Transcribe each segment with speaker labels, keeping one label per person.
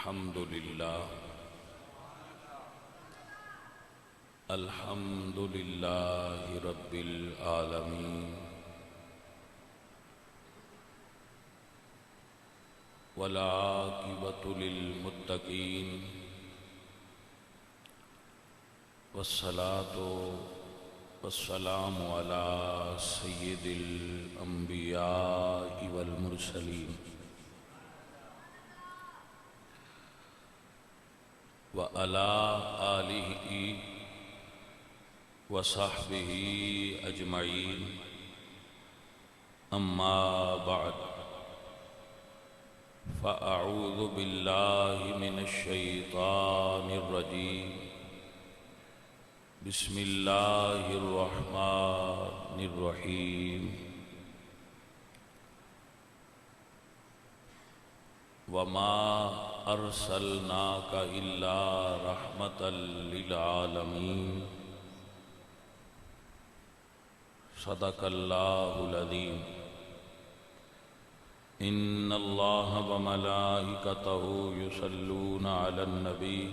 Speaker 1: الحمد لله رب العالمين والعاقبة للمتقين والصلاة والسلام على سيد الأنبياء والمرسلين وعلى آله وصحبه أجمعين أما بعد فأعوذ بالله من الشيطان الرجيم بسم الله الرحمن الرحيم وما أرسلناك إلا رحمة للعالمين صدق الله العظيم إن الله وملائكته يصلون على النبي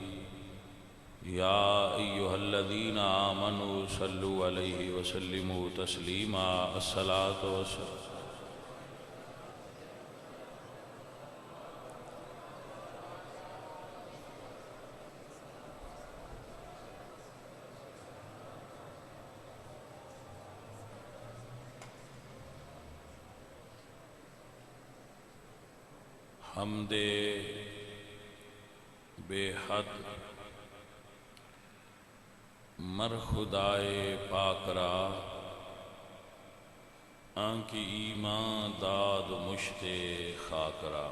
Speaker 1: يا أيها الذين آمنوا صلوا عليه وسلموا تسليما الصلاة والسلام حمد بے حد مر خدائے پاک را آنکی ایمان داد مشت خاک را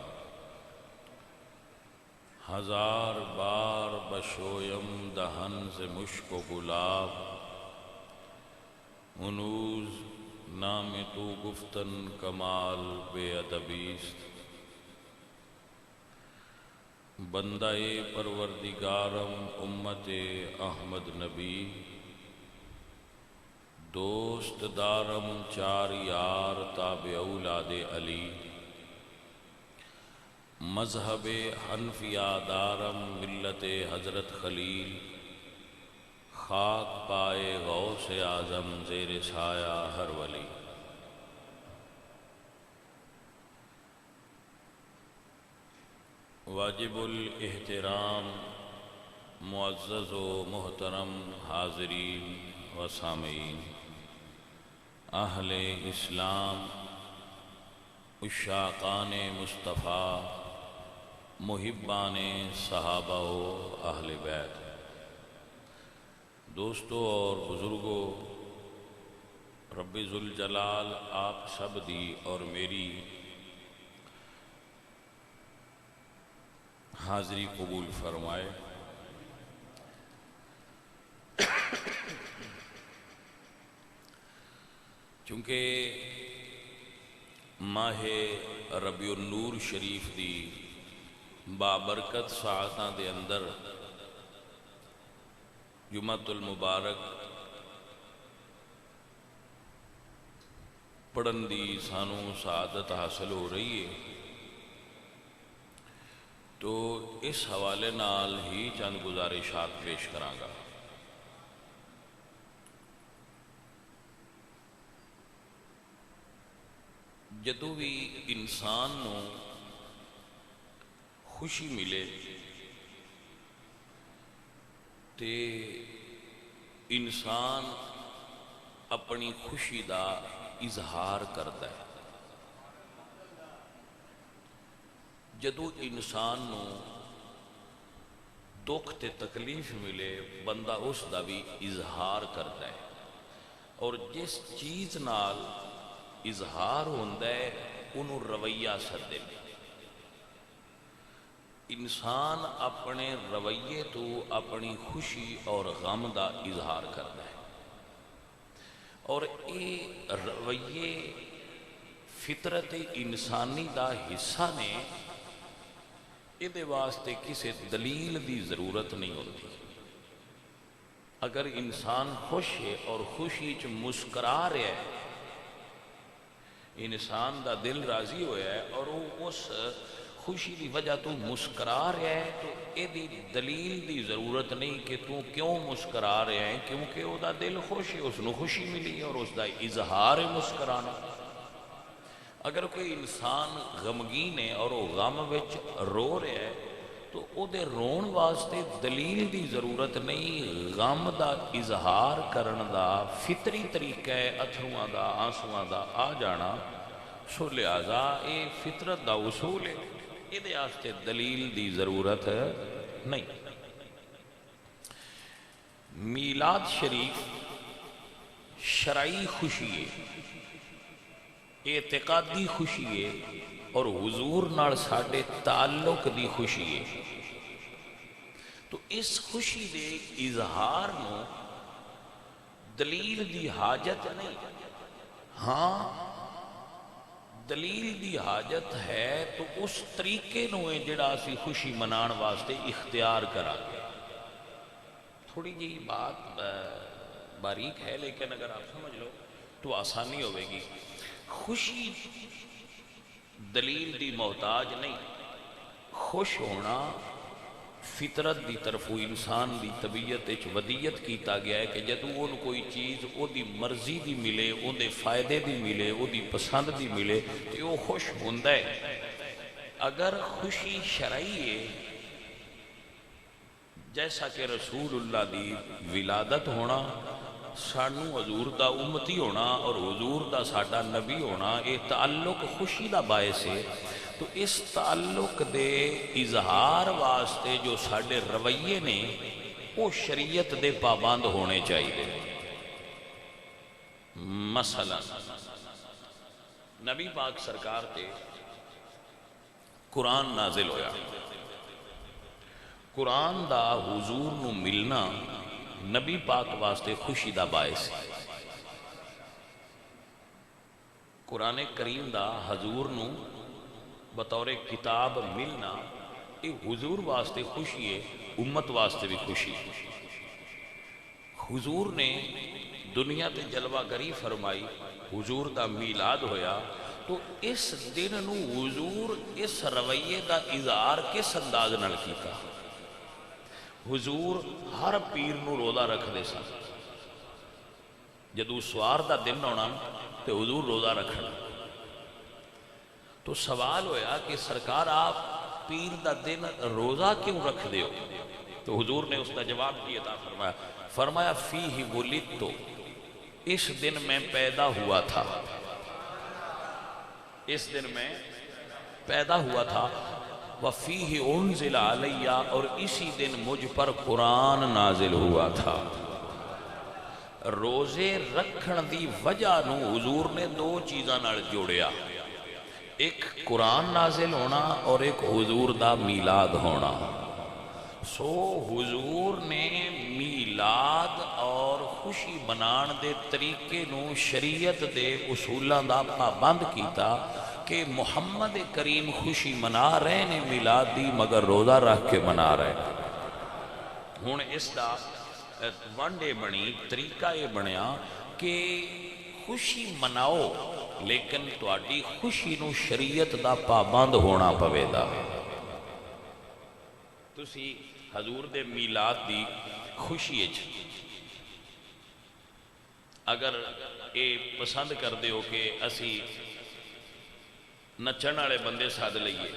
Speaker 1: ہزار بار بشویم دہن سے مشک و گلاب ہنوز نام تو گفتن کمال بے ادبیست بندہ پروردگارم امت احمد نبی دوست دارم چار یار تابع اولاد علی مذہب حنفیہ دارم ملت حضرت خلیل خاک پائے غوث اعظم زیر سایہ ہر ولی واجب الاحترام معزز و محترم حاضرین و سامعین اہل اسلام عشاقان مصطفیٰ محبان صحابہ و اہل بیت دوستوں اور بزرگوں رب ذوالجلال آپ سب دی اور میری حاضری قبول فرمائے۔ چونکہ ماہ ربیع النور شریف دی بابرکت ساعتاں دے اندر جمعۃ المبارک پڑھن دی سانوں سعادت حاصل ہو رہی ہے، تو اس حوالے نال ہی چند گزارشات پیش کراں گا۔ جدوں بھی انسان نو خوشی ملے تے انسان اپنی خوشی دا اظہار کرتا ہے۔ جدو انسان نو دکھ تے تکلیف ملے بندہ اس دا بھی اظہار کرتا ہے، اور جس چیز نال اظہار ہوندا ہے انہوں رویہ سدے۔ انسان اپنے رویے تو اپنی خوشی اور غم دا اظہار کرتا ہے، اور اے رویے فطرت انسانی دا حصہ نے، یہ واسطے کسی دلیل دی ضرورت نہیں ہوتی۔ اگر انسان خوش ہے اور خوشی چ مسکرا رہا ہے، انسان دا دل راضی ہویا ہے اور وہ اس خوشی دی وجہ تو مسکرا رہا ہے تو اے دی دلیل دی ضرورت نہیں کہ تو کیوں مسکرا رہا ہے، کیونکہ او دا دل خوش ہے، اس نو خوشی ملی اور اس دا اظہار ہے مسکرانا۔ اگر کوئی انسان غمگین ہے اور وہ غم وچ رو رہا ہے تو او دے رون واسطے دلیل دی ضرورت نہیں، غم دا اظہار کرن دا فطری طریقہ ہے، اتھرواں دا آنسواں دا آ جانا، سو لہذا اے فطرت دا اصول ہے، اے دے واسطے دلیل دی ضرورت نہیں۔ میلاد شریف شرعی خوشی ہے، اعتقادی خوشی ہے اور حضور نال ساڈے تعلق دی خوشی ہے۔ تو اس خوشی دے اظہار نو دلیل دی حاجت نہیں، ہاں دلیل دی حاجت ہے تو اس طریقے نو ہے جڑا اسی خوشی منان واسطے اختیار کرا گے۔ تھوڑی جی بات باریک ہے لیکن اگر آپ سمجھ لو تو آسانی ہوئے گی۔ خوشی دلیل دی محتاج نہیں، خوش ہونا فطرت دی طرف انسان دی طبیعت اچ ودیت کیتا گیا ہے کہ جدو ان کوئی چیز او دی مرضی دی ملے، او دے فائدے دی ملے، او دی پسند دی ملے تو وہ خوش ہوندہ ہے۔ اگر خوشی شرعی ہے جیسا کہ رسول اللہ دی ولادت ہونا، سانو حضور دا امتی ہونا اور حضور دا ساڈا نبی ہونا، یہ تعلق خوشی دا باعث ہے۔ تو اس تعلق دے اظہار واسطے جو ساڈے رویے نے وہ شریعت دے پابند ہونے چاہیے۔ مثلا نبی پاک سرکار تے قرآن نازل ہویا، قرآن دا حضور نو ملنا نبی پاک واسطے خوشی دا باعث ہے۔ قرآن کریم دا حضور نو بطور کتاب ملنا یہ حضور واسطے خوشی ہے، امت واسطے بھی خوشی ہے۔ حضور نے دنیا تے جلوہ گری فرمائی، حضور دا میلاد ہویا، تو اس دن نو حضور اس رویے دا اظہار کس انداز نال کیتا؟ حضور ہر پیر نو روزہ رکھ دے سن، جدو سوار دا دن ہونا تو حضور روزہ رکھنا۔ تو سوال ہویا کہ سرکار آپ پیر دا دن روزہ کیوں رکھ دے ہو؟ تو حضور نے اس کا جواب دیا تھا، فرمایا فیہ ولدتو، اس دن میں پیدا ہوا تھا، اس دن میں پیدا ہوا تھا، وَفِيهِ أُنزِلَ عَلَيَّ، اور اسی دن مجھ پر قرآن نازل ہوا تھا۔ روزے رکھن دی وجہ نو حضور نے دو چیزاں نال جوڑیا، ایک قرآن نازل ہونا اور ایک حضور دا میلاد ہونا۔ سو حضور نے میلاد اور خوشی منان دے طریقے نو شریعت دے اصولاں دا پابند کیتا کہ محمد کریم خوشی منا رہے نے میلاد دی مگر روزہ رکھ کے منا رہے۔ ہن اس دا وانڈے بنی، طریقہ یہ بنیا کہ خوشی مناؤ لیکن تواڈی خوشی نو شریعت دا پابند ہونا پوے دا۔ تسی حضور دے میلاد دی خوشی اچ اگر اے پسند کر دے ہو کہ اسی نچن والے بندے ساتھ لئیے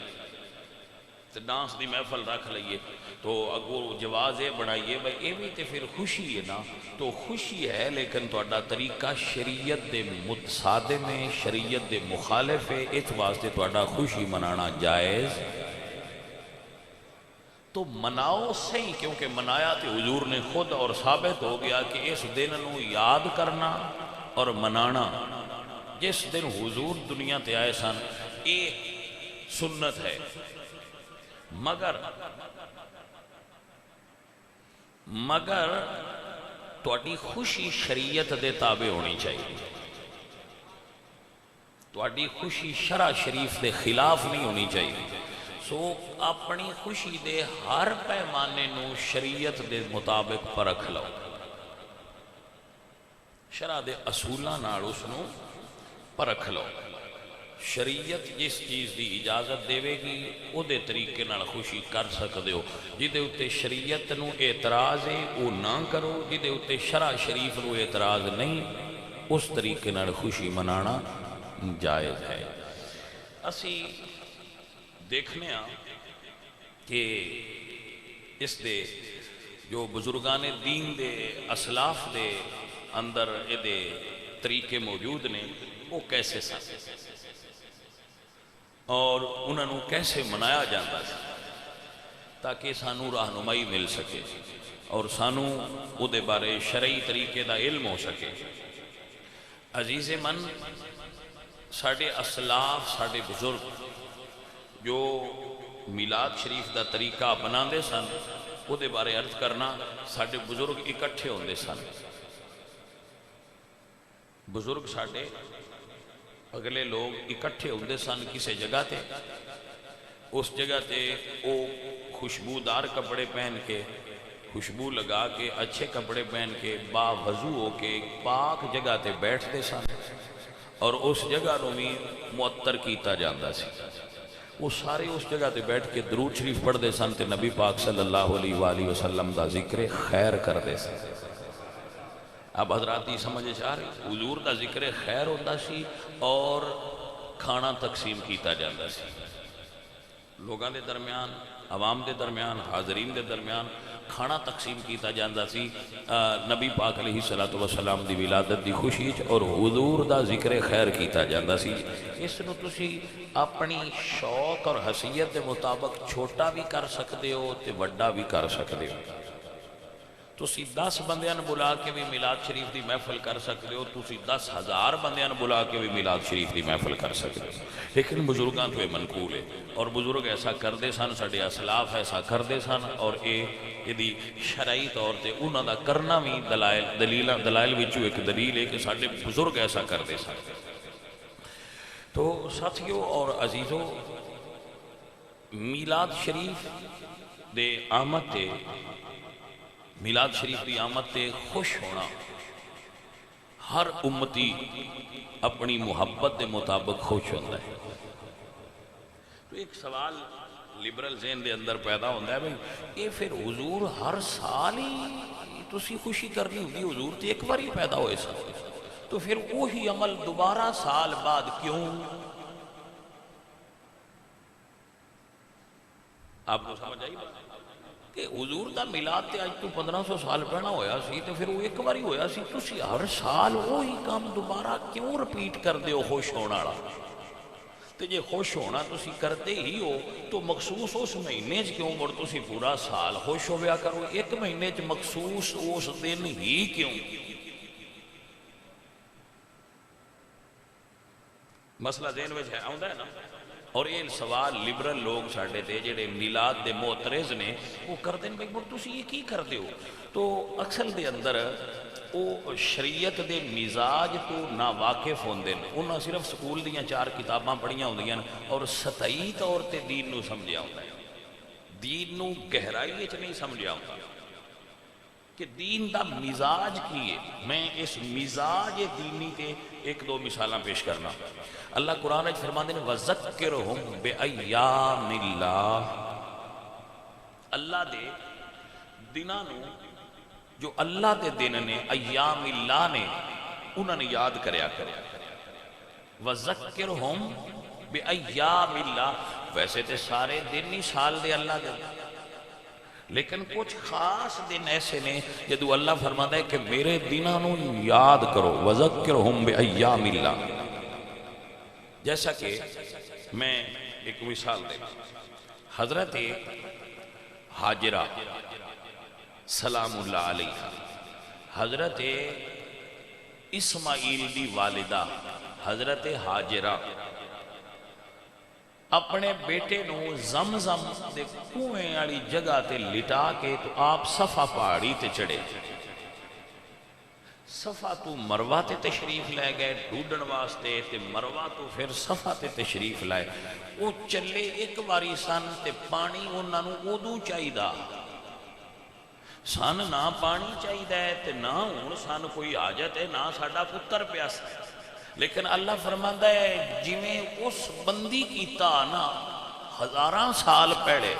Speaker 1: تو ڈانس دی محفل رکھ لئیے تو اگر جواز یہ بنائیے بھائی یہ بھی تے پھر خوشی ہے نا، تو خوشی ہے لیکن تہاڈا طریقہ شریعت دے متصادم ہے، شریعت دے مخالف ہے، اس واسطے تہاڈا خوشی منانا جائز تو مناؤ صحیح، کیونکہ منایا تے حضور نے خود اور ثابت ہو گیا کہ اس دن نو یاد کرنا اور منانا، جس دن حضور دنیا تے آئے سن، یہ سنت ہے۔ مگر تواڈی خوشی شریعت دے تابع ہونی چاہیے، تواڈی خوشی شرع شریف دے خلاف نہیں ہونی چاہیے۔ سو اپنی خوشی دے ہر پیمانے نو شریعت دے مطابق پرکھ لو، شرع دے اصولاں نال اس نو پرکھ لو۔ شریعت جس چیز دی اجازت دے گی وہ دے طریقے نال خوشی کر سکتے ہو. جدے اتے شریعت نو اعتراض ہے وہ نہ کرو، جدے اتے شرع شریف نو اعتراض نہیں اس طریقے نال خوشی منانا جائز ہے. اسی دیکھنے ہاں کہ اس دے جو بزرگان دین دے اسلاف دے اندر یہ دے طریقے موجود نے وہ کیسے سن اور انہوں نے کیسے منایا جاتا ہے تاکہ سانو رہنمائی مل سکے اور سانو او دے بارے شرعی طریقے دا علم ہو سکے. عزیز من، ساڑھے اسلاف ساڑھے بزرگ جو میلاد شریف دا طریقہ بنا دے سن او دے بارے عرض کرنا. ساڑھے بزرگ اکٹھے ہوندے سن. بزرگ ساڑھے اگلے لوگ اکٹھے ہوندے سن کسی جگہ تے، اس جگہ تے او خوشبودار کپڑے پہن کے، خوشبو لگا کے، اچھے کپڑے پہن کے، با وضو ہو کے پاک جگہ تے بیٹھ دے سن اور اس جگہ نو بھی معطر کیتا جاندہ سی. وہ سارے اس جگہ تے بیٹھ کے درود شریف پڑھ دے سن تے نبی پاک صلی اللہ علیہ وآلہ وسلم دا ذکر خیر کر دے سن. اب حضرات ہی سمجھے چاہ رہے حضور دا ذکر خیر ہوتا سی اور کھانا تقسیم کیتا جاتا سی. لوگاں دے درمیان، عوام دے درمیان، حاضرین دے درمیان کھانا تقسیم کیتا جاتا سی نبی پاک علیہ السلام دی ولادت دی خوشی اور حضور دا ذکر خیر کیتا جاتا سی. اس نو تسی اپنی شوق اور حیثیت دے مطابق چھوٹا بھی کر سکتے ہو تے وڈا بھی کر سکتے ہو. تسی 10 بندیاں بلا کے بھی میلاد شریف دی محفل کر سکتے ہو، تسی 10,000 بندیاں بلا کے بھی میلاد شریف دی محفل کر سکتے ہو. لیکن بزرگاں تو یہ منقول ہے اور بزرگ ایسا کردے سن، ساڑھے اسلاف ایسا کردے سن اور یہ دی شرعی طور تے انہاں دا کرنا بھی دلائل وچوں ایک دلیل ہے کہ ساڑھے بزرگ ایسا کردے سن. تو ساتھیوں اور عزیزوں، میلاد شریف دے آمد تے، میلاد شریف دی آمد تے خوش ہونا ہر امتی اپنی محبت دے مطابق خوش ہوتا ہے. تو ایک سوال لبرل ذہن دے اندر پیدا ہوتا ہے بھئی یہ پھر حضور ہر سال ہی تسی خوشی کرنی ہوگی، حضور تے ایک بار ہی پیدا ہوئے سا تو پھر وہی عمل دوبارہ سال بعد کیوں؟ آپ کو سمجھ آئی بات کہ حضور دا میلاد تے آج تو 1500 سال پہنا ہویا سی تو پھر وہ ایک باری ہویا سی، تسی ہر سال وہی کام دوبارہ کیوں رپیٹ کر دے ہو خوش ہونا رہا؟ تو جے خوش ہونا تسی کرتے ہی ہو تو مخصوص اس مہینے کیوں مڑ تسی پورا سال خوش ہو گیا کرو؟ ایک مہینے مخصوص اس دن ہی کیوں؟ مسئلہ ذہن میں آؤں ہے نا. اور یہ سوال لبرل لوگ ساڑھے دے جڑے میلاد دے معترض نے وہ کردے ہیں بھئی تسی یہ کی کر دے ہو؟ تو اکثر دے اندر وہ شریعت دے مزاج تو نا واقف ہوندے ہیں. انہاں صرف سکول دیاں 4 کتاباں پڑھیاں ہوندیاں اور سطحی طور تے دین نو سمجھیا ہوتا ہے. دین نو گہرائی وچ نہیں سمجھیا ہوتا کہ دین دا مزاج کی ہے. میں اس مزاج دینی تے 1-2 مثالاں پیش کرنا. اللہ قرآن اچھ فرما دینے وَذَكِّرْهُمْ بِأَيَّامِ اللَّهِ اللہ دے دنانو جو اللہ دے دن نے ایام اللہ نے انہوں نے یاد کریا کریا. وَذَكِّرْهُمْ بِأَيَّامِ اللَّهِ ویسے تے سارے دن ہی سال دے اللہ دے لیکن کچھ خاص دن ایسے نے جدو اللہ فرماتا ہے کہ میرے دنانو یاد کرو. وَذَكِّرْهُمْ بِأَيَّامِ اللَّهِ جیسا کہ میں ایک مثال دے حضرت حاجرہ سلام اللہ علیہ، حضرت اسماعیل دی والدہ حضرت حاجرہ اپنے بیٹے نو زمزم دے کنویں والی جگہ تے لٹا کے تو آپ صفا پہاڑی تے چڑھے. صفا تو مروہ تے تشریف لائے گئے ڈھونڈن واسطے تے مروہ تو پھر صفا تے تشریف لائے. وہ چلے ایک باری سن تے پانی انہاں نو اودوں چاہیدا سن نہ پانی چاہیدا ہے تے نہ ہن سن کوئی حاجت ہے نہ ساڈا پتر پیاسا ہے. لیکن اللہ فرماتا ہے جویں اس بندی کیتا نا 1000 سال پہلے،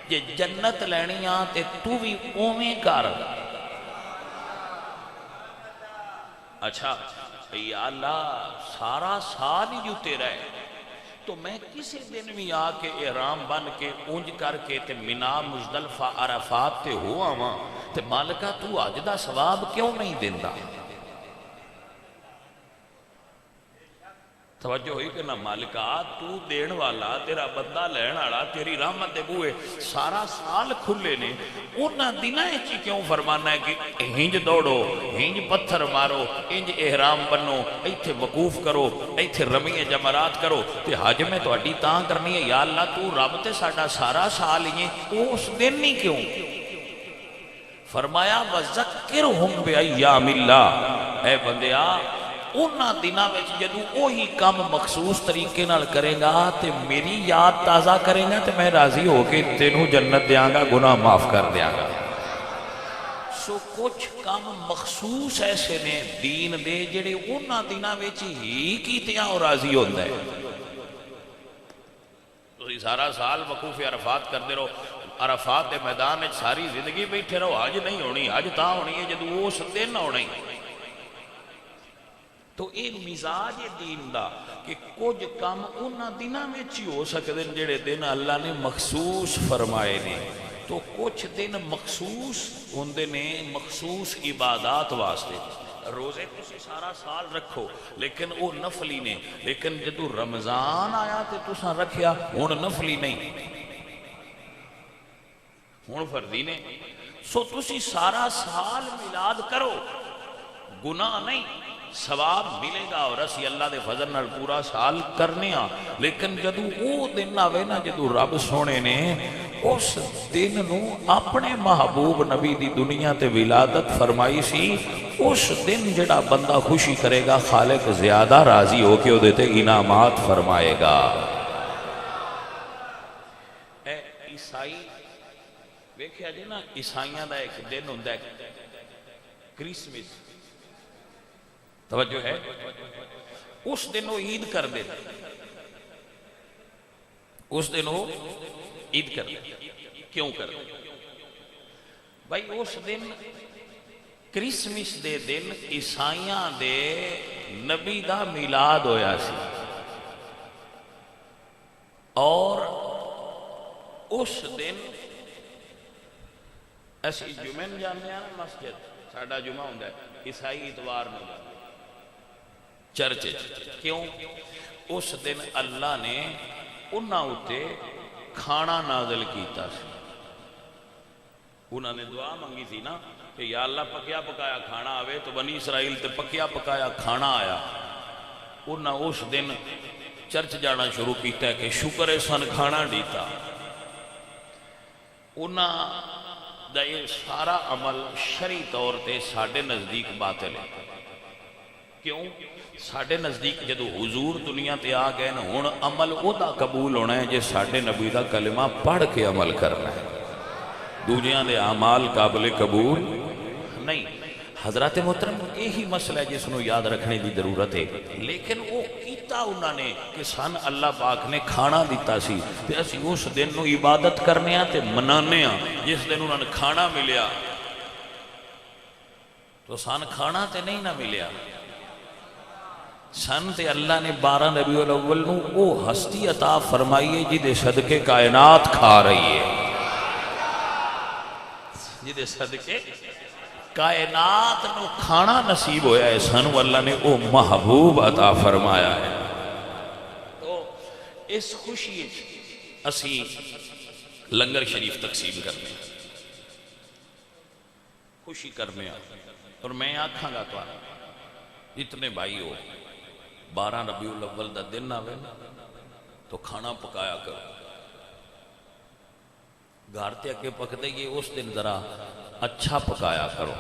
Speaker 1: جے جنت لینی آ تے تو بھی اوویں کر۔ اچھا یا اللہ سارا سال ہی جو تیرا ہے، تو میں کسی دن بھی آ کے احرام بن کے اونج کر کے تے مینا مزدلفہ عرفات تے ہو آواں تے مالکہ تو اج دا ثواب کیوں نہیں دیندا؟ توجہ ہوئی کہ نہ مالکہ تو دین والا، تیرا بندہ لین والا، تیری رحمت دے بوئے سارا سال کھلے نے، انہاں دناں چی کیوں فرمانا ہے کہ ہنج دوڑو، ہنج پتھر مارو، ہنج احرام بنو، ایتھے وقوف کرو، ایتھے رمی جمرات کرو، تے حج میں تو اڈی تاں کرنی ہے یا اللہ تو رب تے ساڈا سارا سال ہی اس دن نہیں کیوں؟ فرمایا وَذَكِّرْهُمْ بِأَيَّامِ اللَّهِ، اے بندیا انہاں دنوں میں جدو وہی کام مخصوص طریقے نال کرے گا تے میری یاد تازہ کرے گا تے میں راضی ہو کے تینوں جنت دیاں گا، گناہ معاف کر دیاں گا۔ سو کچھ کام مخصوص ایسے نے دین دے جڑے انہاں دنوں میں ہی کیتیاں اور راضی ہوندہ ہے۔ تو سارا سال وقوف عرفات کر دے رہو، عرفات دے میدان میں ساری زندگی بیٹھے رہو، حج نہیں ہونی، حج تاں ہونی ہے جدو اس دن نہ ہونی۔ تو ایک مزاج دین دا کہ کچھ کام انہاں دنوں میں چی ہو سکتے ہیں جڑے دن اللہ نے مخصوص فرمائے نے، تو کچھ دن مخصوص ہوندے نے مخصوص عبادات واسطے۔ روزے تسی سارا سال رکھو لیکن وہ نفلی نے، لیکن جدو رمضان آیا تے تساں رکھیا ہون نفلی نہیں، ہون فردی نے۔ سو تسی سارا سال میلاد کرو، گناہ نہیں، ثواب ملے گا، اور اسی اللہ دے فضل نال پورا سال کرنے ہاں۔ لیکن جدو او دن آوے نا جدو رب سونے نے اس دن نو اپنے محبوب نبی دی دنیا تے ولادت فرمائی سی، اس دن جڑا بندہ خوشی کرے گا خالق زیادہ راضی ہو کے دیتے انعامات فرمائے گا۔ اے عیسائی ویکھیا جی نا، عیسائیاں دا ایک دن ہوندہ ہے کرسمس، توجہ ہے، اس دن وہ عید کر دے، اس دن وہ عید کر دے، کیوں کر دے؟ بھائی اس دن کرسمس دے دن عیسائیاں دے نبی دا میلاد ہویا سی، اور اس دن اسی جمعہ جانے ہیں مسجد، ساڑھا جمعہ ہوندہ ہے، عیسائی اتوار میں جانے چرچ، کیوں؟ اس دن اللہ نے انہاں اتے کھانا نازل کیتا سی، انہاں نے دعا منگی تھی نا کہ یا اللہ پکیا پکایا کھانا آوے، تو بنی اسرائیل تے پکیا پکایا کھانا آیا۔ انہاں اس دن چرچ جانا شروع کیتا ہے کہ شکر ہے سن کھانا دیتا۔ انہاں دا یہ سارا عمل شرعی طور تے ساڑھے نزدیک باطل ہے، کیوں؟ ساڑھے نزدیک جدو حضور دنیا تے آ گئے نا، ہون عمل او دا قبول ہونا ہے جے ساڑھے نبی دا کلمہ پڑھ کے عمل کرنا ہے، دوجیاں دے اعمال قابل قبول نہیں۔ حضرات محترم یہی مسئلہ ہے جس نو یاد رکھنے دی ضرورت ہے، لیکن وہ کیتا انہوں نے کہ سن اللہ پاک نے کھانا دیتا سی، تے اسی اس دن نو عبادت کرنے تے منانے ہاں، جس دن انہوں نے کھانا ملیا، تو سن کھانا تے نہیں نہ ملیا، سن تے اللہ نے 12 ربیع الاول نو او ہستی عطا فرمائیے جدے صدقے کائنات کھا رہی ہے، جدے صدقے کائنات نو کھانا نصیب ہویا ہے، سنو اللہ نے او محبوب عطا فرمایا ہے۔ تو اس خوشی اسی لنگر شریف تقسیم کرنے، خوشی کرنے، اور میں آکھاں گا تو اتنے بھائی ہو 12 ربیع الاول دا دن آوے تو کھانا پکایا کرو، گھارتے اکے پکتے گئے اس دن ذرا اچھا پکایا کرو،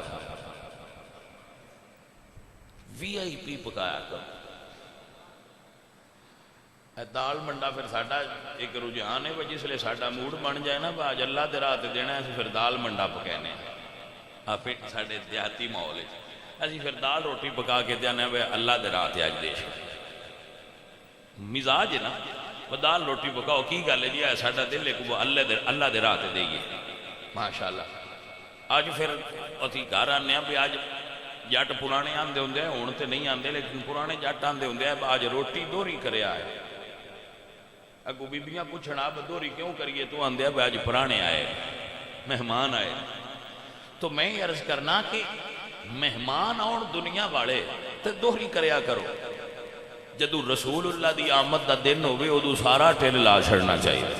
Speaker 1: VIP پکایا کرو۔ دال منڈا پھر ساڑھا ایک رجحان ہے جس لئے ساڑھا موڈ بن جائے نا باج اللہ دے رات دینا ہے پھر دال منڈا پکانے ہیں، پھر ساڑھے دیہاتی ماحول ہے، اسی پھر دال روٹی پکا کے جانے وے اللہ دے راہ تے اج دے مزاج ہے نا، وہ دال روٹی پکاؤ کی گل ہے جی ہے ساڈا دل ایک اللہ دے راہ تے دئیے ماشاءاللہ۔ اج پھر اسی گھر آنے ہیں بھی اج جٹ پرانے آندے ہوندے ہیں، ہن تے نہیں آندے لیکن پرانے جٹ آندے ہوندے ہیں اج روٹی دوہری کریا ہے۔ اگوں بیبیاں پوچھن آپ دوہری کیوں کریے تو آندے ہیں اج پرانے آئے مہمان آئے۔ تو میں یہ عرض کرنا کہ مہمان آن دنیا والے تے دوہری کریا کرو، جدو رسول اللہ دی آمد دا دن ہوئے ادو سارا ٹل لا چھڑنا چاہیے،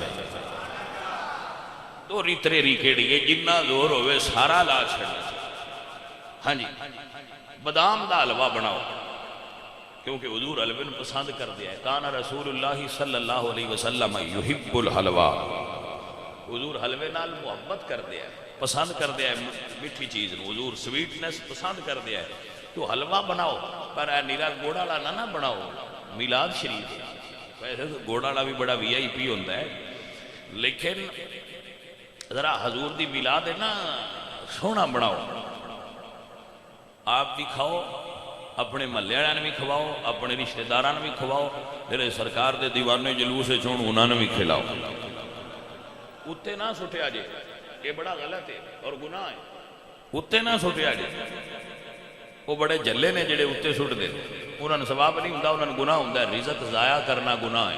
Speaker 1: دوہری تریری کیڑی ہے جنہ زور ہوئے سارا لا چھڑنا چاہیے۔ ہاں جی بادام دا حلوہ بناؤ کیونکہ حضور حلوے نے پسند کر دیا ہے، کانا رسول اللہ صلی اللہ علیہ وسلم یحب الحلوہ، حضور حلوے نال محبت کر دیا ہے، پسند کر دیا ہے میٹھی چیز نو، حضور سویٹنس پسند کر دیا ہے۔ تو حلوہ بناؤ پر اے نیرا گوڑا لا نہ بناؤ، میلاد شریف ویسے تو گوڑا لا بھی بڑا وی آئی پی ہوتا ہے لیکن ذرا حضور دی میلاد ہے نا سونا بناؤ، آپ بھی کھاؤ، اپنے محلے والوں نے بھی کھواؤ، اپنے رشتہ داراں نے بھی کھواؤ، جڑے سرکار دے دیوانے جلوس چون انہاں نے بھی کھلاؤ۔ اتے نہ سٹیا جے، یہ بڑا غلط ہے اور گناہ ہے، اتے نہ سٹیا جے، وہ بڑے جلے نے جڑے اتے سٹ دے، انہوں نے ثواب نہیں ہوندا، انہوں نے گناہ ہوندا ہے۔ رزق ضائع کرنا گناہ ہے،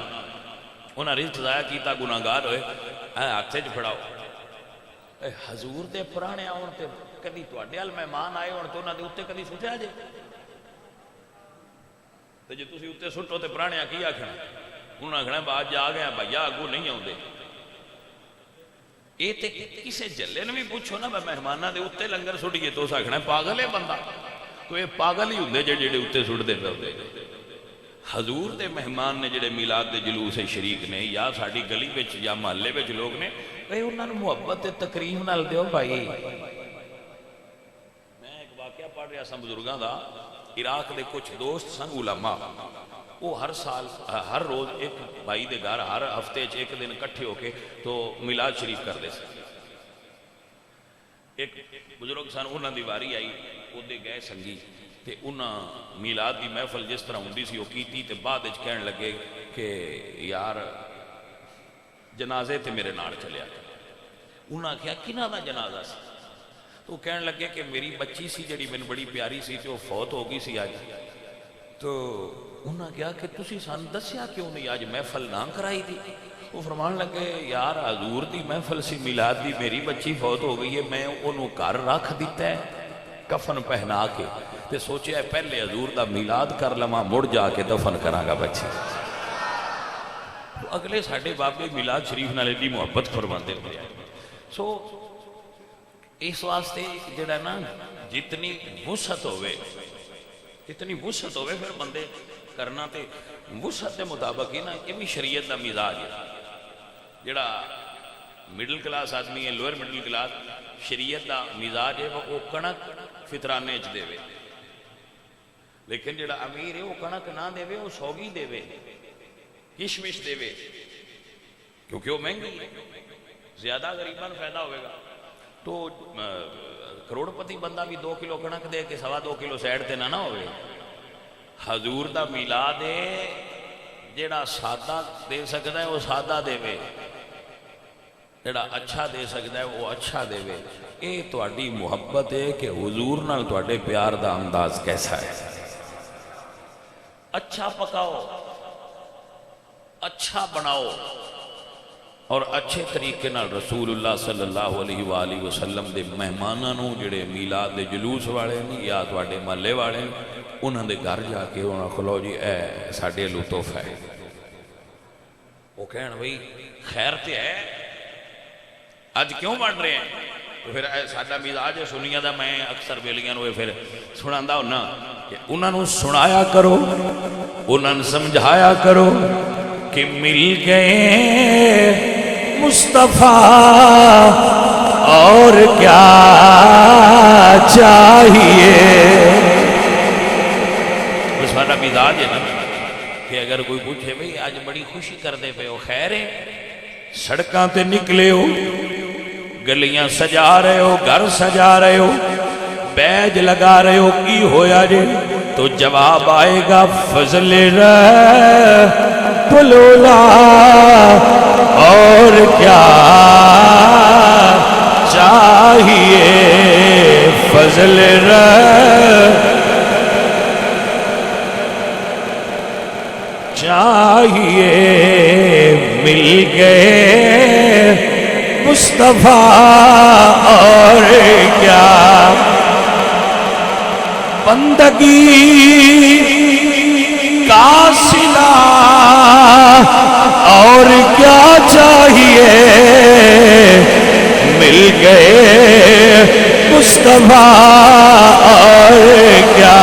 Speaker 1: انہوں نے رزق ضائع کیتا گناہگار ہوئے، ہاتھ وچ پھڑاؤ۔ حضور دے پرانے آن تے کدی تواڈے ال مہمان آئے ہون تے انہاں دے اتے کدی سٹیا جے، تے جے تسی اتے سٹو تے پرانے کی آکھنا، انہوں نے آکھنا بعد جا گئے بھیا اگوں نہیں آوندے۔ یہ تے کسے جلے نے بھی پوچھو نا مہمانہ دے اتے لنگر سٹیے تو اس آکھنا پاگل ہے بندہ، تو یہ پاگل ہی ہوندے جڑے اتے سٹ دے پے۔ حضور دے مہمان نے جڑے میلاد دے جلوس شریک نے یا ساڈی گلی وچ یا محلے وچ لوگ نے، اے انہاں نوں محبت تے تکریم نال دیو بھائی۔ میں ایک واقعہ پڑھ رہا سا بزرگاں دا، عراق دے کچھ دوست سن علماء، وہ ہر سال ہر روز ایک بھائی دے گھر ہر ہفتے ایک دن کٹھے ہو کے تو میلاد شریف کر دے سن۔ ایک بزرگ سن انہاں دی واری آئی، وہ دے گئے سنگی تے انہاں میلاد دی محفل جس طرح ہوندی سی وہ کیتی تے بعد وچ کہن لگے کہ یار جنازے تے میرے نال چلیا۔ انہاں کہا کنہاں دا جنازہ سی؟ تو کہن لگے کہ میری بچی سی جڑی مین بڑی پیاری سی تے وہ فوت ہو گئی سی آج۔ تو انہاں کہا کہ تسی سان دسیا کیوں نہیں آج محفل نہ کرائی دی؟ وہ فرمان لگے یار حضور دی محفل سی میلاد دی، میری بچی فوت ہو گئی ہے، میں انہوں گھر رکھ دیتا ہے کفن پہنا کے، تے سوچے ہے پہلے حضور دا میلاد کر لما مڑ جا کے دفن کراں گا بچی۔ تو اگلے ساڈے بابے میلاد شریف نال دی محبت فرماندے ہوئے ہیں۔ سو اس واسطے جڑا نا جتنی وسعت ہوئے پھر بندے کرنا تے وسعت کے مطابق ہی نا، یہ بھی شریعت دا مزاج ہے۔ جڑا مڈل کلاس آدمی ہے، لوئر مڈل کلاس، شریعت دا مزاج ہے وہ کنک فطرانے چ دے، لیکن جڑا امیر ہے وہ کنک نہ دے، وہ سوگی دے، کشمش دے، کیونکہ وہ مہنگی ہے، زیادہ غریباں فائدہ ہوئے گا۔ تو کروڑ پتی بندہ بھی 2 کلو کنک دے کے 2.25 کلو سیڈ تے نہ ہوئے۔ حضور دا میلاد ہے، جڑا سادہ دے سکتا ہے وہ سادہ دے، جڑا اچھا دے سکتا ہے وہ اچھا دے۔ اے تواڈی محبت ہے کہ حضور نال تواڈے پیار دا انداز کیسا ہے۔ اچھا پکاؤ، اچھا بناؤ اور اچھے طریقے نال رسول اللہ صلی اللہ علیہ وآلہ وسلم دے مہماناں نوں جڑے میلاد دے جلوس والے نے یا تواڈے محلے والے نے، انہاں دے گھر جا کے انہاں کھلو جی اے ساڈے لو تحفہ ہے۔ وہ کہن بھئی خیر تے ہے، اج کیوں بن رہے ہیں؟ تو پھر ساڈا مزاج ہے سنیاں دا، میں اکثر بیلیاں نوں پھر سناندا ہونا کہ انہاں نوں سنایا کرو، انہاں نوں سمجھایا کرو کہ مل گئے مصطفیٰ اور کیا چاہیے۔ بس ہمارا مزاج ہے نا کہ اگر کوئی پوچھے بھئی آج بڑی خوشی کر دے پہ ہو، خیر ہے، سڑکاں تے نکلے ہو، گلیاں سجا رہے ہو، گھر سجا رہے ہو، بیج لگا رہے ہو کی ہویا جے تو جواب آئے گا فضل رب العلا اور کیا چاہیے فضل رب چاہیے مل گئے مصطفیٰ اور کیا بندگی کا صلہ اور کیا چاہیے مل گئے مصطفیٰ اور کیا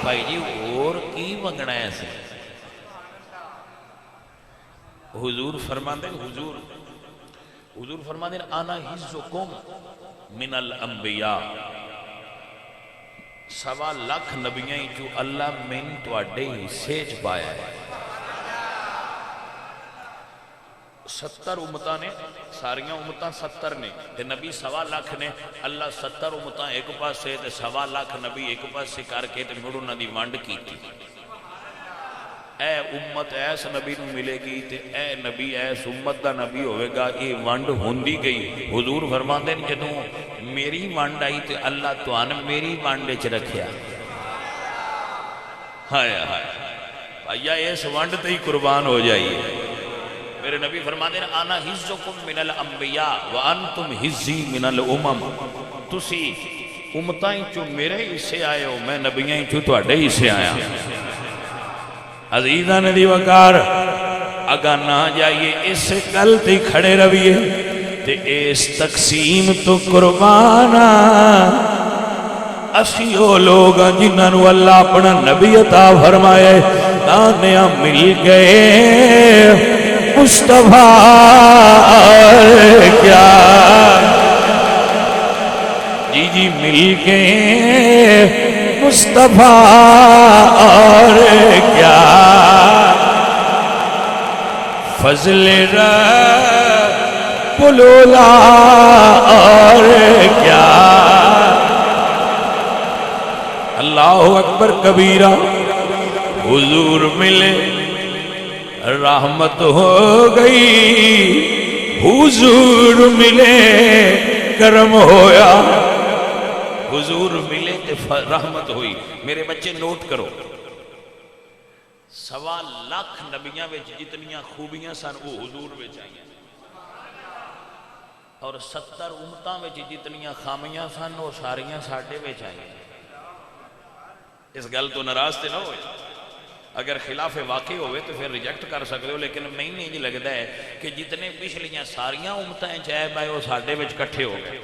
Speaker 1: بھائی جی اور کی منگنا ہے سے حضور فرمان دیں حضور فرمان دیں آنا حزکم من الانبیاء 1.25 لاکھ نبیاں جو اللہ میں تو اڈے حصے چ پایا ہے 70 امتاں نے ساریاں امتاں 70 نے تے نبی 1.25 لاکھ نے اللہ 70 امتاں ایک پاسے تے 1.25 لاکھ نبی ایک پاسے کر کے تے مڑ انہاں دی ونڈ کیتی اے امت ایس نبی نو ملے گی تے اے نبی ایس امت دا نبی ہوئے گا یہ ونڈ ہوندی گئی حضور فرماندے ہیں جدوں میری ونڈ آئی تے اللہ توان میری ونڈ وچ رکھیا ہائے ہائے بھائیا اس ونڈ تے ہی قربان ہو جائیے میرے نبی فرماتے ہیں آنا حزکم من الانبیاء وانتم حزی من الامم تسی امتائیں چو میرے حصے آئے ہو میں نبیائیں چو تواڈے حصے آیا عزیزہ ندی وقار اگا نہ جائیے اس گل تے کھڑے رویے تے اس تقسیم تو قربانا اسی او لوگ جنہاں نو اللہ اپنا نبی عطا فرمائے دانیاں مل گئے مصطفیٰ کیا جی مل گئے مصطفیٰ اور کیا فضل رب العلا اور کیا اللہ اکبر کبیرہ حضور ملے رحمت ہو گئی حضور ملے کرم ہویا حضور ملے تے رحمت ہوئی میرے بچے نوٹ کرو 1.25 لاکھ نبیاں وچ جتنیاں خوبیاں سن وہ حضور وچ آئیں اور 70 امتاں وچ جتنیاں خامیاں سن وہ ساریاں ساڈے وچ آئیں اس گل تو ناراض تے نہ ہوئے اگر خلاف واقع ہوئے تو پھر ریجیکٹ کر سکتے ہو لیکن میں نہیں جی لگتا ہے کہ جتنے پچھلیاں ساریاں امتیں چاہے بھائی وہ ساڈے وچ کٹھے ہو گئے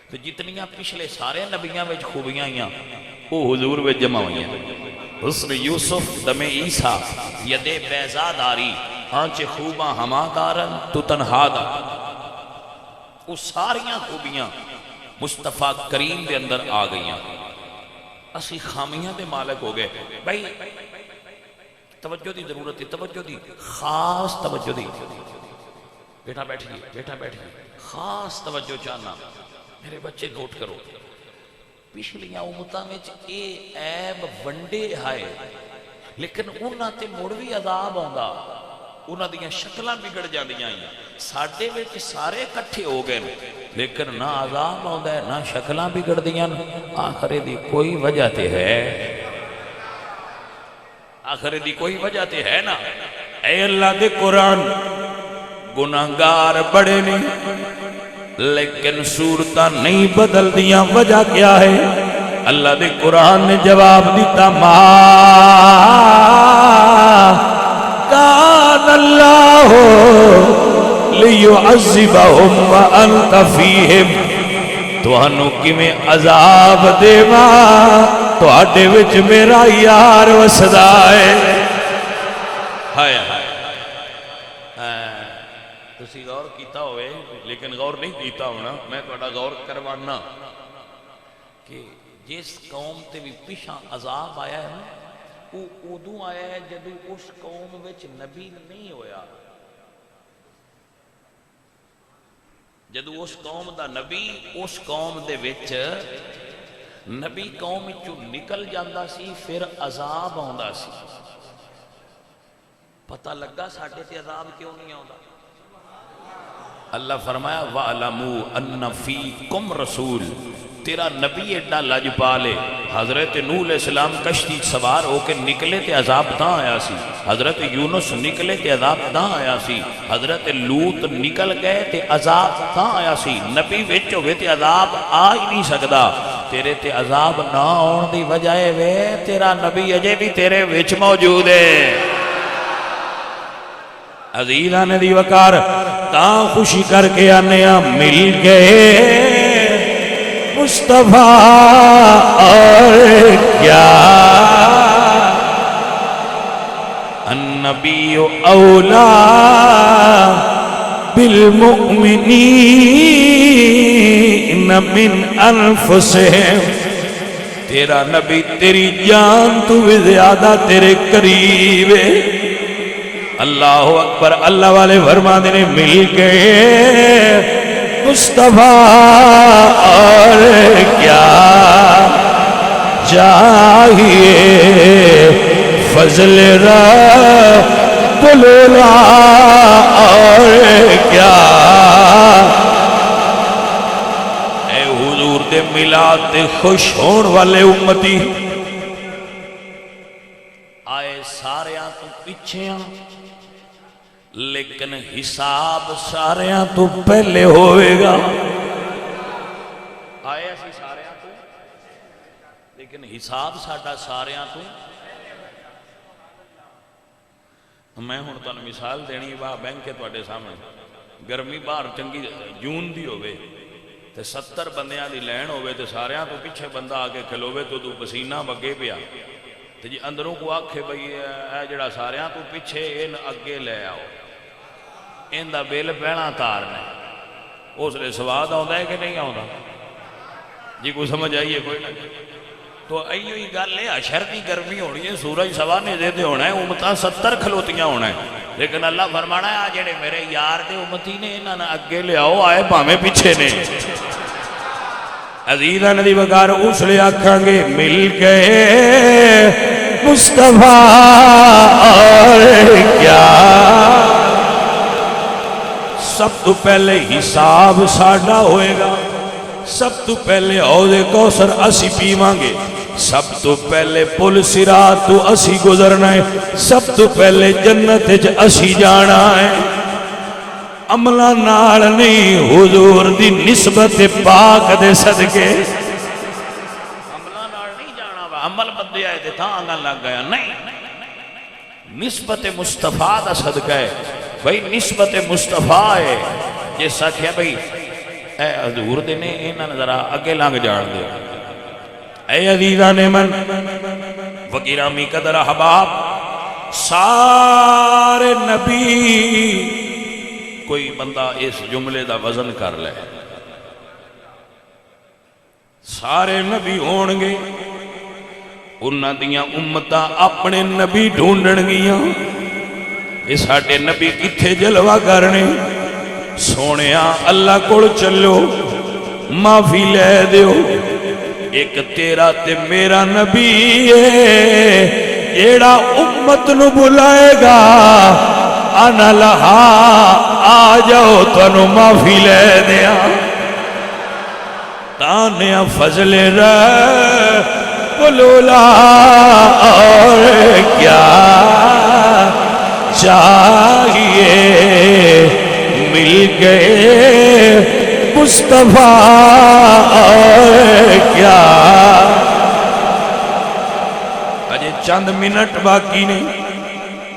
Speaker 1: تو جتنیاں پچھلے سارے نبیاں وچ خوبیاں آئیاں وہ حضور وچ جمع ہوئیں حسن یوسف دم عیسیٰ ید بیضا داری آنچ خوباں ہما دارن تو تنہا دا وہ ساریاں خوبیاں مصطفیٰ کریم دے اندر آ گئیاں اسی خامیاں دے مالک ہو گئے بھائی توجہ دی ضرورت ہے توجہ دی خاص توجہ دی بیٹا بیٹھیے خاص توجہ چاہنا میرے بچے نوٹ کرو پچھلیاں امتاں وچ اے عیب ونڈے آئے لیکن انہاں تے مڑ بھی عذاب آندا انہاں دیاں شکلاں بگڑ جاندیاں ساڈے وچ سارے کٹھے ہو گئے لیکن نہ عذاب آندا ہے نہ شکلاں بگڑ دیاں آخر دی کوئی وجہ تے ہے آخر دی کوئی وجہ تے ہے نا اے اللہ دے قرآن گناہگار بڑے نہیں لیکن صورتاں نہیں بدل دیاں وجہ کیا ہے اللہ دے قرآن نے جواب دیتا ما کان اللہ لیعذبہم وانت فیہم توانو کی میں عذاب دے ماں تو آٹے وچ میرا یار وسدائے ہائے تسی غور کیتا ہوئے لیکن غور نہیں کیتا ہونا میں توڑا غور کروانا کہ جس قوم تے بھی پیشاں عذاب آیا ہے وہ ادو آیا ہے جدو اس قوم وچ نبی نہیں ہویا جدو اس قوم دا نبی اس قوم دے وچ نبی قوم چو نکل جاندہ سی پھر عذاب آندہ سی پتہ لگا ساڑھے تے عذاب کیوں نہیں آندہ اللہ فرمایا وَعْلَمُوا أَنَّ فِيكُمْ رَسُول تیرا نبی ایڈا لج پالے حضرت نوح علیہ السلام کشتی سوار ہو کے نکلے تے عذاب تاں آیا سی حضرت یونس نکلے تے عذاب تاں آیا سی حضرت لوط نکل گئے تے عذاب تاں آیا سی نبی وچ ہوئے تے عذاب آ ہی نہیں سکدا تیرے تے عذاب نہ آن دی وجہ وے تیرا نبی اجے بھی تیرے وچ موجود ہے عزیزہ نے دی وقار تاں خوشی کر کے آنے مل گئے مصطفیٰ اور کیا النبی اولا بالمؤمنین من انفسہم تیرا نبی تیری جان تو بھی زیادہ تیرے قریب ہے اللہ اکبر اللہ والے فرما دینے مل گئے مصطفیٰ اور کیا چاہیے فضل رب اللہ اور کیا اے حضور دے میلاد دے خوش ہون والے امتی آئے سارے تو پیچھے لیکن حساب سارے تو پہلے ہوئے گا آئے اسی سارے تو لیکن حساب ساڑھا سارے تو میں ہوں تو مثال دینی باہ بینک کے توڑے سامنے گرمی باہر چنگی جون دی ہوئے تے 70 بندیاں دی لین ہوئے تے سارے تو پیچھے بندہ آگے کھلوے تو پسینہ بگے پیا تے جی اندروں کو آکھے بھئی اے جڑا سارے تو پیچھے ان اگے لے آؤ ان دا بیل پہنا تارنے اس لئے سواد آؤں ہے کہ نہیں آؤں جی کو سمجھ آئیے کوئی نہیں تو ایو ہی گل ہے اشر کی گرمی ہونی ہے سورج سوانے دیتے ہونا ہے امتہ 70 کھلوتیاں ہونا ہے لیکن اللہ فرمانا ہے آجڑے میرے یار دے امتی نے انہاں اگے لے آؤ آئے پامیں پیچھے نے عزیزہ ندی وقار اس لئے آکھاں گے مل گئے مصطفیٰ اور کیا سب تو پہلے حساب ساڑھا ہوئے گا سب تو پہلے عہد کوثر اسی پیوانگے سب تو پہلے پل صراط تو اسی گزرنا ہے سب تو پہلے جنت اسی جانا ہے عملہ نال نہیں حضور دی نسبت پاک دے صدقے عملہ نال نہیں جانا با عمل بدے آئے دے تھا آنگا لگ گیا نہیں نسبت مصطفیٰ دا صدقہ ہے بھئی نسبت مصطفیٰ ہے جس سکھیا بھئی اے حضور دینے اینا نظرہ اگے لانگ جان دے اے عزیزان من وگرامی قدر احباب سارے نبی کوئی بندہ اس جملے دا وزن کر لے سارے نبی ہونگے انہاں دیاں امتاں اپنے نبی ڈھونڈن گیاں اس ہاٹے نبی کتھے جلوہ کرنے سونیاں اللہ کوڑ چلو معافی لے دیو ایک تیرا تے میرا نبی ہے جیڑا امت نو بلائے گا انا لہا آ جاؤ تنو معافی لے دیا تانیا فضل بلولا اور کیا چاہیے مل گئے مصطفیٰ اور کیا اجے چند منٹ باقی نہیں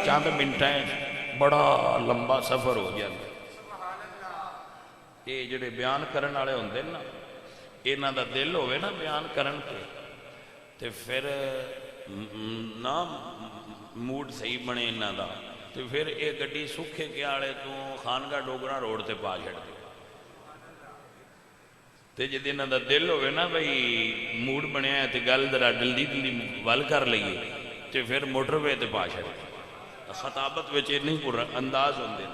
Speaker 1: چند منٹیں بڑا لمبا سفر ہو جائے یہ جڑے بیان کرن والے ہوندے نا انہاں دا دل ہوئے نا بیان کرن تے پھر نا موڈ صحیح بنے انہاں دا تو پھر ایک گڈی سکھے کے آڑے تو خانگاہ ڈوگرا روڈ تے پا چھڑ دے تے جدی انہاں دا دل ہوئے نا بھئی موڈ بنیا ہے تے گل ذرا جلدی ول کر لئیے تے پھر موٹر وے تے پا چھڑ دے خطابت وچ نہیں پر انداز ہوندے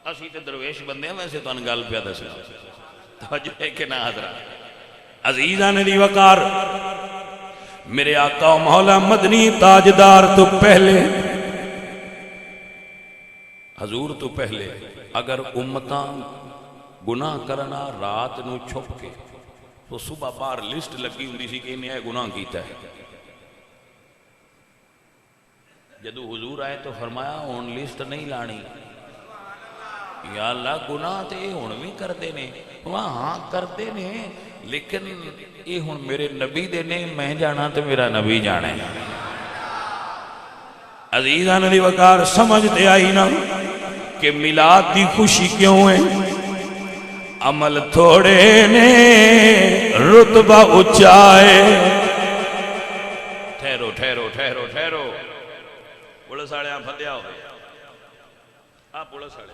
Speaker 1: اسی تے درویش بندے ہیں، ویسے تو گل پیا دسنا توجہ ہے کہ نہ حضرات عزیزان دی وقار میرے آقا و مولا مدنی تاجدار تو پہلے حضور تو پہلے اگر امتاں گناہ کرنا رات نو چھپ کے تو صبح بار لسٹ لگی ہوندی سی کہ انہیں یہ گناہ کیتا ہے. جدو حضور آئے تو فرمایا ہون لسٹ نہیں لانی، یا اللہ گناہ تے ہون بھی کردے نے، ہاں کردے نے لیکن یہ ہون میرے نبی دے نے، میں جانا تو میرا نبی جانا ہے. عزیزان دی وقار سمجھتے آئی نا کہ میلاد دی خوشی کیوں ہے؟ عمل تھوڑے نے رتبہ اچائے. ٹھہرو ٹھہرو ٹھہرو ٹھہرو، پولیس والے پھدیا ہوئے آ پولیس والے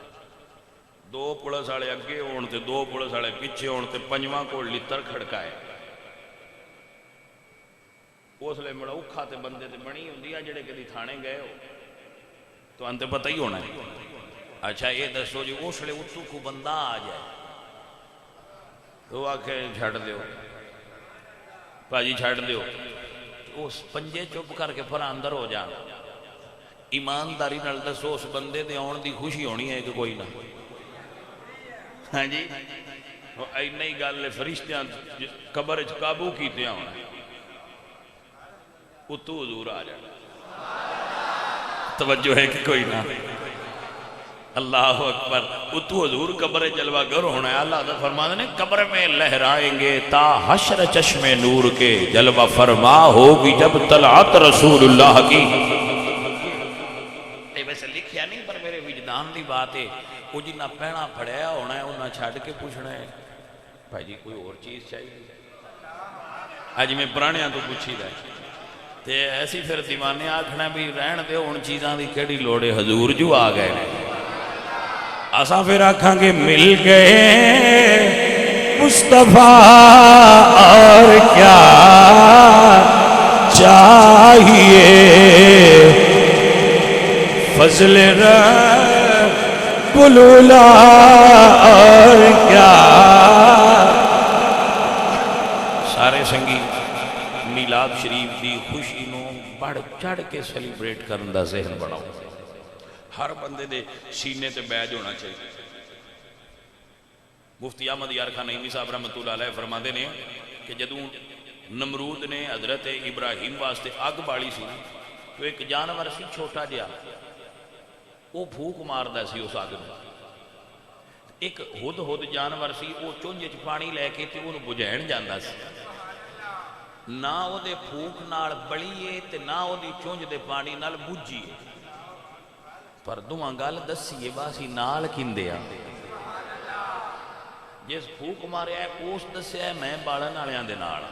Speaker 1: دو پولیس والے اگے ہون تے دو پولیس والے پیچھے ہون تے پنجواں کو لتر کھڑکائے. اس لئے مڑا اوکھا تے بندے تے بنی ہوندی ہے جڑے کدی تھانے گئے ہو تو انتے پتہ ہی ہونا ہے. اچھا یہ دسو جی اس لئے اتو کو بندہ آ جائے تو آکھے چھڑ دیو پاجی چھڑ دیو، اس پنجے چپ کر کے پھر اندر ہو جان. ایمانداری نال دسو اس بندے دے آن دی خوشی ہونی ہے کہ کوئی نہ؟ ہاں جی اینا ہی گل فرشتیاں قبر اچ قابو کیتے ہونا اتو حضور آ جانا. توجہ ہے کہ کوئی نہ؟ اللہ اکبر. اتو حضور قبر جلوہ گر ہونا ہے. اللہ تعالیٰ فرماتے ہیں قبر میں لہرائیں گے تا حشر چشم نور کے جلوہ فرما ہوگی جب طلعت رسول اللہ کی. ویسے لکھیا نہیں پر میرے وجدان دی بات ہے. وہ جنہ پہنا پڑیا ہونا ہے انہاں چھاڑ کے پوچھنا ہے بھائی جی کوئی اور چیز چاہیے. آج میں پرانیاں تو پوچھی دا ہے تے ایسی پھر دیوانے آکھنا بھی رہن دے ان چیزاں دی کیڑی لوڑے حضور جو آ گئے. آساں پھر آکھاں گے مل گئے مصطفیٰ اور کیا چاہیے، فضل رب العلا اور کیا. سارے سنگی میلاد شریف دی خوشی نو بڑھ چڑھ کے سیلیبریٹ کرن دا ذہن بناؤ. ہر بندے دے سینے تے بیج ہونا چاہیے. مفتی احمد یار خان نعیمی صاحب رحمۃ اللہ علیہ فرماندے نے کہ جدوں نمرود نے حضرت ابراہیم واسطے اگ بالی سی تو ایک جانور سی چھوٹا جہا وہ پھوک ماردا سی اس اگ میں. ایک ہد ہد جانور سی وہ چونج وچ پانی لے کے تے اونوں بجھاؤن جاندا سی. نہ او دے پھوک نال بڑیے تے نہ او دی چونج دے پانی نال بجھیے، پر دعا گل دسیے باسی نال کندیا. جس پھوک ماریا ہے اس دسیا ہے میں بالن والیاں دے نال،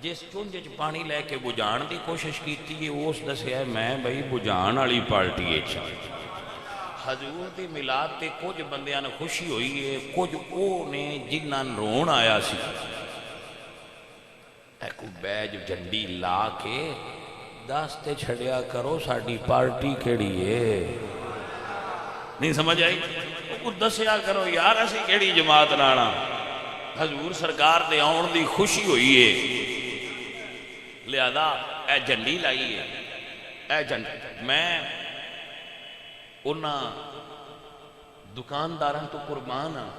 Speaker 1: جس چونج وچ پانی لے کے بجھان دی کوشش کیتی ہے اس دسیا ہے میں بھئی بجھان والی پارٹی وچ. حضور دی میلاد تے کچھ بندیاں نے خوشی ہوئی ہے، کچھ او نے جنہاں رون آیا سی. ایک بیج جھنڈی لا کے داستے چھڑیا کرو ساڑی پارٹی کیڑی ہے. نہیں سمجھ آئی؟ وہ دسیا کرو یار اسی کیڑی جماعت نانا. حضور سرکار دے آن دی خوشی ہوئی ہے لہذا اے جھنڈی لائی ہے. اے جھنڈی میں انہاں دکانداراں تو قربان ہاں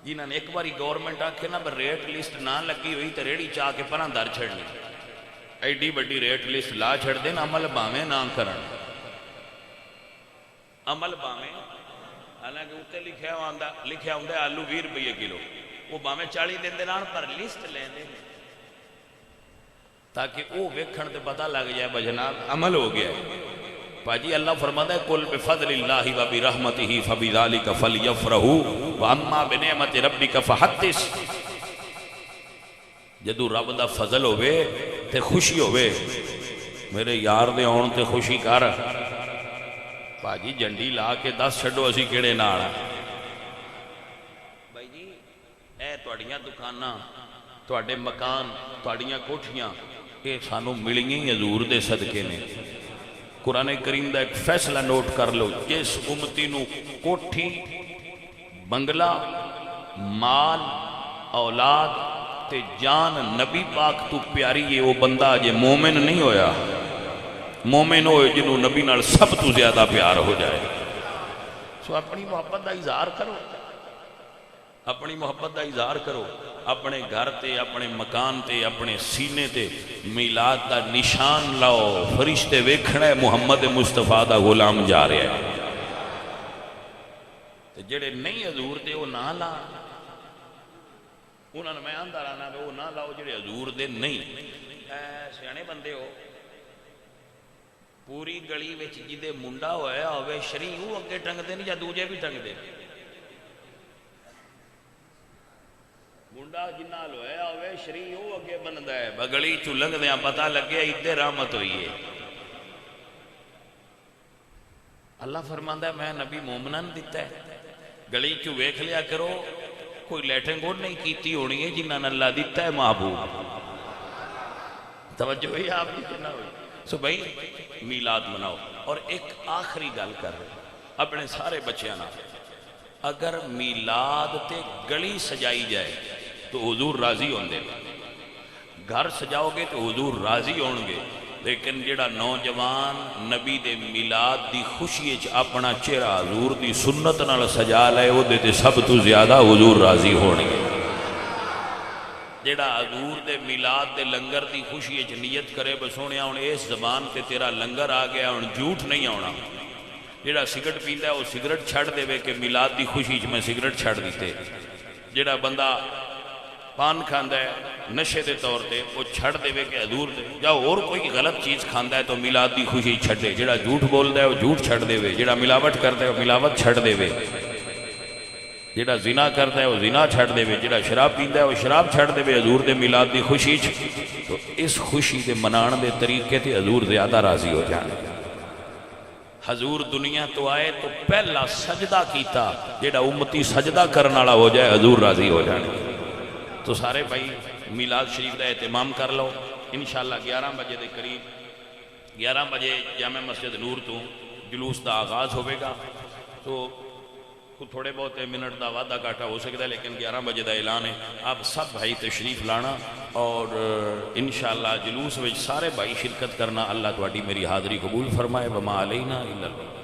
Speaker 1: جنہاں نے ایک باری گورنمنٹ آکھے نا پر ریٹ لسٹ نہ لگی ہوئی تو ریڑی چاہ کے پران در چھڑنی ایڈی بڑی ریٹ لسٹ لا چھڑ دیں عمل باویں نہ کرن. عمل باویں حالانکہ اتنے لکھیا ہوندہ آلو 20 روپے کلو وہ باویں 40 دن دینان پر لسٹ لیں دیں تاکہ وہ ویکھن تے پتہ لگ جائے بجناب عمل ہو گیا ہے. پاجی اللہ فرماتا ہے قُلْ بِفَضْلِ اللَّهِ وَبِرَحْمَتِهِ فَبِذَلِكَ فَلْيَفْرَحُوا وَأَمَّا بِنِعْمَتِ رَبِّكَ فَحَدِّثْ. جدو رب دا فضل ہوئے تے خوشی ہوئے میرے یار دے آن تے خوشی کر. پاجی جنڈی لا کے 10 چھڑو اسی کیڑے نہ آنا. بھائی جی اے توڑیاں دکاناں توڑے مکان توڑیاں کوٹھیاں یہ سانو ملیں گے حضور دے صدقے نے. قرآن کریم دا ایک فیصلہ نوٹ کر لو، جس امتی نو کوٹھی، بنگلہ، مال، اولاد تے جان نبی پاک تو پیاری ہے، وہ بندہ جے مومن نہیں ہویا، مومن ہوئے جنہوں نبی نال سب تو زیادہ پیار ہو جائے۔ سو اپنی محبت دا اظہار کرو، اپنی محبت دا اظہار کرو، اپنے گھر تے، اپنے مکان تے، اپنے سینے تے میلاد دا نشان لاؤ، فرشتے ویکھنا ہے محمد مصطفیٰ دا غلام جا رہے ہیں۔ جڑے نہیں حضور دے وہ نہ لا، انہوں نے میں آندہ رانا وہ نہ لاؤ جڑے حضور دے نہیں۔ سیانے بندے ہو، پوری گلی وچ جدے منڈا ہویا ہوئے شریع وہ اگے ٹنگ دے نہیں یا دوجے بھی ٹنگ دے؟ منڈا جنہ لویا ہوئے شریع وہ اگے بندہ ہے، بگلی چو لنگ دیاں پتہ لگے ادھے رحمت ہوئی ہے۔ اللہ فرماندہ ہے میں نبی مومنان دیتا ہے، گلی چو ویکھ لیا کرو کوئی لیٹن گوڑ نہیں کیتی ہونی ہے جنہاں اللہ دیتا ہے محبوب۔ توجہ ہوئی آپ کی کہنا ہوئی؟ سو بھائی میلاد مناؤ۔ اور ایک آخری گل کر رہے اپنے سارے بچیاں نہ، اگر میلاد تے گلی سجائی جائے تو حضور راضی ہوں گے، گھر سجاؤ گے تو حضور راضی ہوں گے، لیکن جڑا نوجوان نبی دے میلاد دی خوشی اپنا چہرہ حضور دی سنت نال سجا لے وہ دے سب تو زیادہ حضور راضی ہونے گے۔ جڑا حضور دے میلاد دے لنگر دی خوشی نیت کرے بسونیا ہوں اس زبان تے تیرا لنگر آ گیا ہوں جھوٹ نہیں آنا۔ جڑا سگرٹ پیندا ہے وہ سگرٹ چھڑ دے وے کہ میلاد دی خوشی میں سگرٹ چھڑ دیتے۔ جڑا بندہ پان کھاندا ہے نشے دے طور تے وہ چھڑ دے وے کہ حضور دے، یا اور کوئی غلط چیز کھاندا ہے تو میلاد دی خوشی چھڑے۔ جڑا جھوٹ بولدا ہے وہ جھوٹ چھڑ دے وے، جڑا ملاوٹ کردا ہے وہ ملاوٹ چھڑ دے وے، جڑا زنا کرتا ہے وہ زنا چھڑ دے وے، جڑا شراب پیندا ہے وہ شراب چھڑ دے وے حضور دے میلاد دی خوشی۔ تو اس خوشی دے منان دے طریقے تے حضور زیادہ راضی ہو جانے۔ حضور دنیا تو آئے تو پہلا سجدہ کیتا، جڑا امتی سجدہ کرنا والا ہو جائے حضور راضی ہو جانے۔ تو سارے بھائی میلاد شریف دا اہتمام کر لو، انشاءاللہ 11 بجے دے قریب 11 بجے جامع مسجد نور تو جلوس دا آغاز ہوئے گا۔ تو تھوڑے بہت منٹ دا وعدہ گھاٹا ہو سکتا ہے لیکن 11 بجے دا اعلان ہے، آپ سب بھائی تشریف لانا اور انشاءاللہ جلوس وچ سارے بھائی شرکت کرنا۔ اللہ تواڈی میری حاضری قبول فرمائے۔ وما علینا الا البلاغ۔